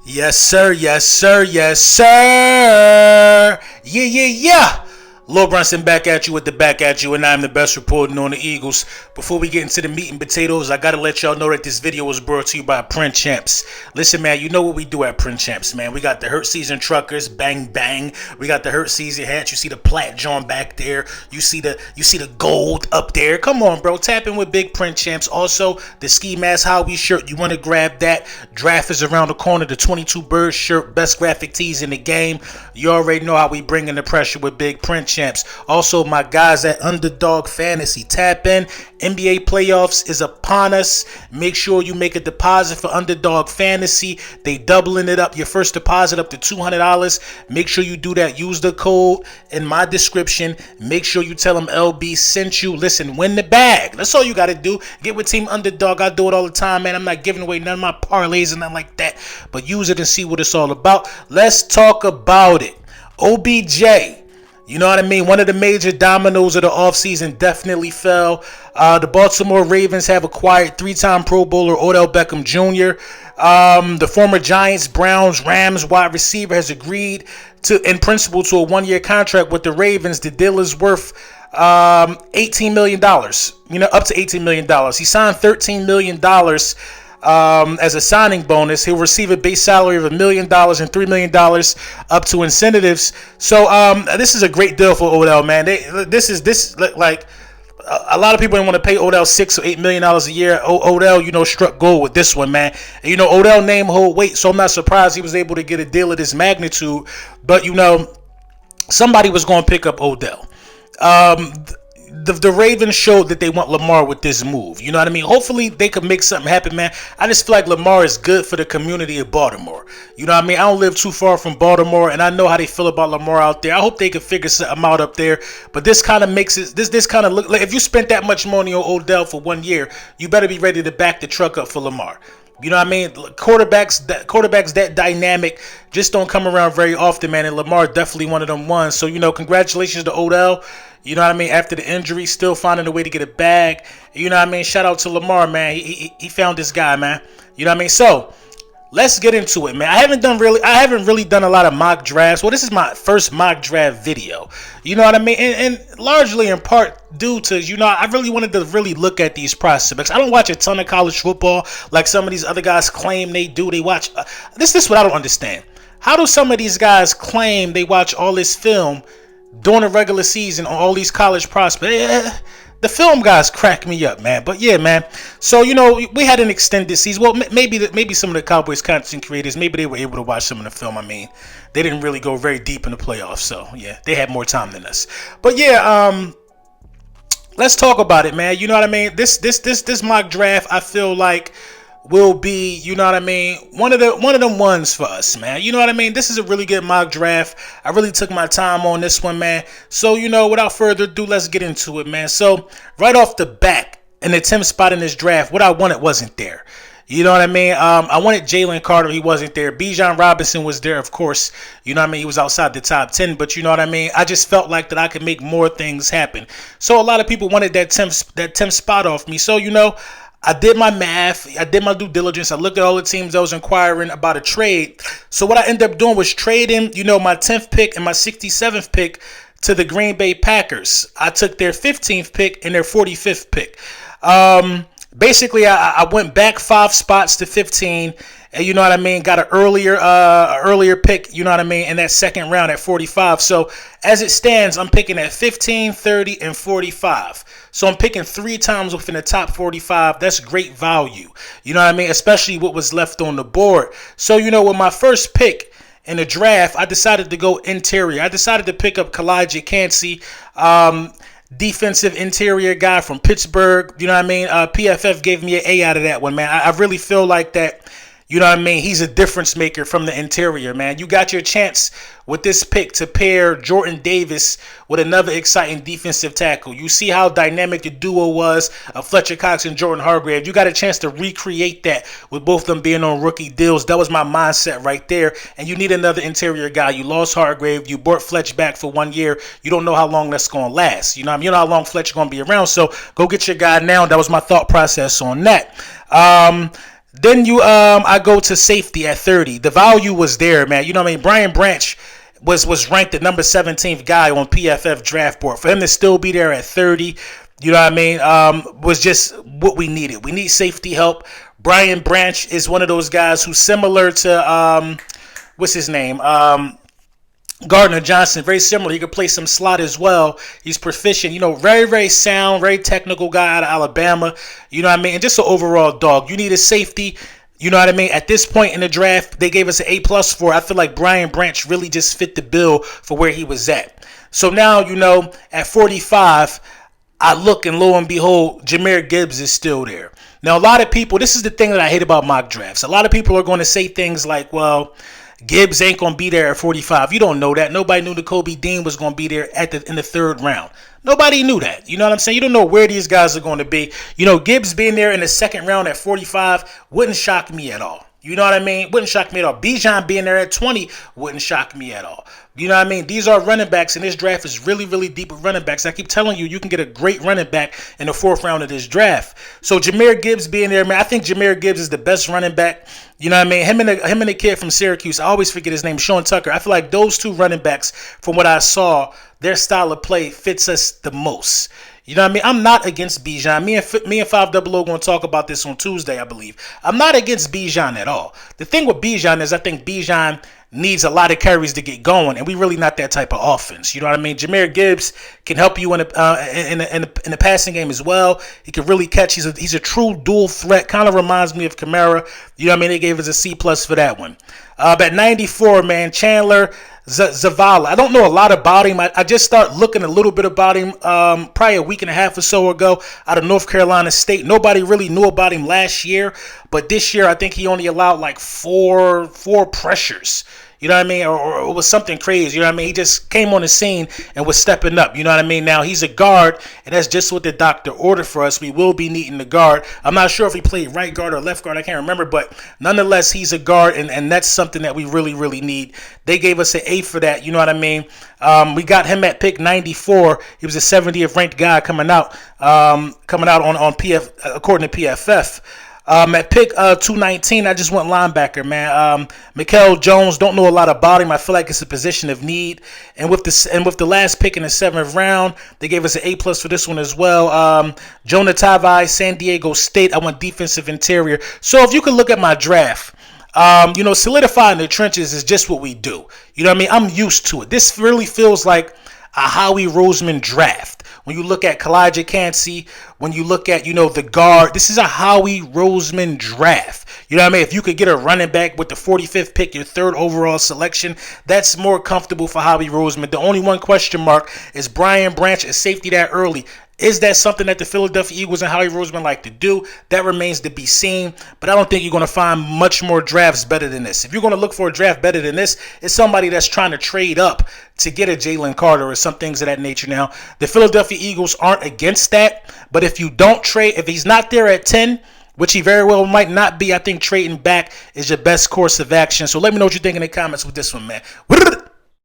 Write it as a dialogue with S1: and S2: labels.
S1: Yes, sir. Yes, sir. Yes, sir. Yeah. Lil Brunson back at you with the back at you, and I'm the best reporting on the Eagles. Before we get into the meat and potatoes, I gotta let y'all know that this video was brought to you by Print Champs. Listen, man, you know what we do at Print Champs, man. We got the Hurt Season truckers, bang bang. We got the Hurt Season hats. You see the plat John back there. You see the gold up there. Come on, bro. Tap in with Big Print Champs. Also, the Ski Mask Howie shirt. You want to grab that? Draft is around the corner. The 22 Bird shirt, best graphic tees in the game. You already know how we bring in the pressure with Big Print Champs. Also, my guys at Underdog Fantasy, tap in. NBA playoffs is upon us. Make sure you make a deposit for Underdog Fantasy. They doubling it up. Your first deposit up to $200. Make sure you do that. Use the code in my description. Make sure you tell them LB sent you. Listen, win the bag. That's all you got to do. Get with Team Underdog. I do it all the time, man. I'm not giving away none of my parlays and nothing like that. But use it and see what it's all about. Let's talk about it. OBJ. You know what I mean? One of the major dominoes of the offseason definitely fell. The Baltimore Ravens have acquired three-time Pro Bowler Odell Beckham Jr. The former Giants, Browns, Rams wide receiver has agreed to, in principle, to a one-year contract with the Ravens. The deal is worth $18 million. Up to $18 million. He signed $13 million. As a signing bonus. He'll receive a base salary of $1 million and $3 million up to incentives. So this is a great deal for Odell, man. This like a lot of people didn't want to pay Odell $6 or $8 million a year. Odell, struck gold with this one, man. And, Odell name hold weight, so I'm not surprised he was able to get a deal of this magnitude. But somebody was going to pick up Odell. The Ravens showed that they want Lamar with this move. You know what I mean? Hopefully they could make something happen, man. I just feel like Lamar is good for the community of Baltimore. You know what I mean? I don't live too far from Baltimore, and I know how they feel about Lamar out there. I hope they can figure something out up there. But this kind of makes it, this kind of look like if you spent that much money on Odell for 1 year, you better be ready to back the truck up for Lamar. You know what I mean? Quarterbacks that dynamic just don't come around very often, man. And Lamar definitely one of them ones. So, congratulations to Odell. You know what I mean? After the injury, still finding a way to get a bag. You know what I mean? Shout out to Lamar, man. He found this guy, man. You know what I mean? So let's get into it, man. I haven't really done a lot of mock drafts. Well, this is my first mock draft video. You know what I mean? And largely in part due to, I really wanted to really look at these prospects. I don't watch a ton of college football like some of these other guys claim they do. They watch. This is what I don't understand. How do some of these guys claim they watch all this film during the regular season on all these college prospects? The film guys crack me up, man. But yeah, man. So, we had an extended season. Well, maybe some of the Cowboys content creators, maybe they were able to watch some of the film. I mean, they didn't really go very deep in the playoffs. So, yeah, they had more time than us. But yeah, let's talk about it, man. You know what I mean? This mock draft, I feel like will be, one of them ones for us, man. You know what I mean? This is a really good mock draft. I really took my time on this one, man. So, without further ado, let's get into it, man. So, right off the bat, in the 10th spot in this draft, what I wanted wasn't there. You know what I mean? I wanted Jalen Carter. He wasn't there. Bijan Robinson was there, of course. You know what I mean? He was outside the top 10, but you know what I mean? I just felt like that I could make more things happen. So, a lot of people wanted that 10th spot off me. So, I did my math. I did my due diligence. I looked at all the teams that was inquiring about a trade. So what I ended up doing was trading, my 10th pick and my 67th pick to the Green Bay Packers. I took their 15th pick and their 45th pick. Basically, I went back 5 spots to 15. And you know what I mean? Got an earlier pick, you know what I mean, in that second round at 45. So as it stands, I'm picking at 15, 30, and 45. So I'm picking 3 times within the top 45. That's great value. You know what I mean? Especially what was left on the board. So, with my first pick in the draft, I decided to go interior. I decided to pick up Kalijah Kancey, defensive interior guy from Pittsburgh. You know what I mean? PFF gave me an A out of that one, man. I really feel like that. You know what I mean? He's a difference maker from the interior, man. You got your chance with this pick to pair Jordan Davis with another exciting defensive tackle. You see how dynamic the duo was of Fletcher Cox and Jordan Hargrave. You got a chance to recreate that with both of them being on rookie deals. That was my mindset right there. And you need another interior guy. You lost Hargrave. You brought Fletch back for 1 year. You don't know how long that's going to last. You know how long Fletcher going to be around. So go get your guy now. That was my thought process on that. Then I go to safety at 30. The value was there, man. You know what I mean? Brian Branch was ranked the number 17th guy on PFF draft board. For him to still be there at 30, you know what I mean, was just what we needed. We need safety help. Brian Branch is one of those guys who's similar to what's his name? Gardner Johnson, very similar. He could play some slot as well. He's proficient, very, very sound, very technical guy out of Alabama. You know what I mean? And just an overall dog. You need a safety. You know what I mean? At this point in the draft, they gave us an A+ for. I feel like Brian Branch really just fit the bill for where he was at. So now, at 45, I look and lo and behold, Jahmyr Gibbs is still there. Now, a lot of people, this is the thing that I hate about mock drafts. A lot of people are going to say things like, well, Gibbs ain't going to be there at 45. You don't know that. Nobody knew Nakobe Dean was going to be there in the third round. Nobody knew that. You know what I'm saying? You don't know where these guys are going to be. Gibbs being there in the second round at 45 wouldn't shock me at all. You know what I mean? Wouldn't shock me at all. Bijan being there at 20 wouldn't shock me at all. You know what I mean? These are running backs, and this draft is really, really deep with running backs. I keep telling you, you can get a great running back in the fourth round of this draft. So Jahmyr Gibbs being there, man, I think Jahmyr Gibbs is the best running back. You know what I mean? Him and the kid from Syracuse, I always forget his name, Sean Tucker. I feel like those two running backs, from what I saw, their style of play fits us the most. You know what I mean? I'm not against Bijan. Me and 500 going to talk about this on Tuesday, I believe. I'm not against Bijan at all. The thing with Bijan is I think Bijan needs a lot of carries to get going, and we really not that type of offense. You know what I mean? Jahmyr Gibbs can help you in the passing game as well. He can really catch. He's a true dual threat. Kind of reminds me of Kamara. You know what I mean? They gave us a C+ for that one. At 94, man, Chandler Zavala. I don't know a lot about him. I just started looking a little bit about him probably a week and a half or so ago out of North Carolina State. Nobody really knew about him last year, but this year I think he only allowed like four pressures. You know what I mean? Or it was something crazy. You know what I mean? He just came on the scene and was stepping up. You know what I mean? Now, he's a guard, and that's just what the doctor ordered for us. We will be needing the guard. I'm not sure if he played right guard or left guard. I can't remember. But nonetheless, he's a guard, and that's something that we really, really need. They gave us an A for that. You know what I mean? We got him at pick 94. He was a 70th ranked guy coming out on PF, according to PFF. At pick 219, I just went linebacker, man. Mikael Jones, don't know a lot about him. I feel like it's a position of need. And with the last pick in the 7th round, they gave us an A+ for this one as well. Jonah Tavai, San Diego State. I went defensive interior. So if you could look at my draft, solidifying the trenches is just what we do. You know what I mean? I'm used to it. This really feels like a Howie Roseman draft. When you look at Kalijah Kancey, when you look at, the guard, this is a Howie Roseman draft. You know what I mean? If you could get a running back with the 45th pick, your third overall selection, that's more comfortable for Howie Roseman. The only one question mark is Brian Branch at safety that early. Is that something that the Philadelphia Eagles and Howie Roseman like to do? That remains to be seen, but I don't think you're going to find much more drafts better than this. If you're going to look for a draft better than this, it's somebody that's trying to trade up to get a Jalen Carter or some things of that nature. Now, the Philadelphia Eagles aren't against that, but if you don't trade, if he's not there at 10, which he very well might not be, I think trading back is your best course of action. So let me know what you think in the comments with this one, man.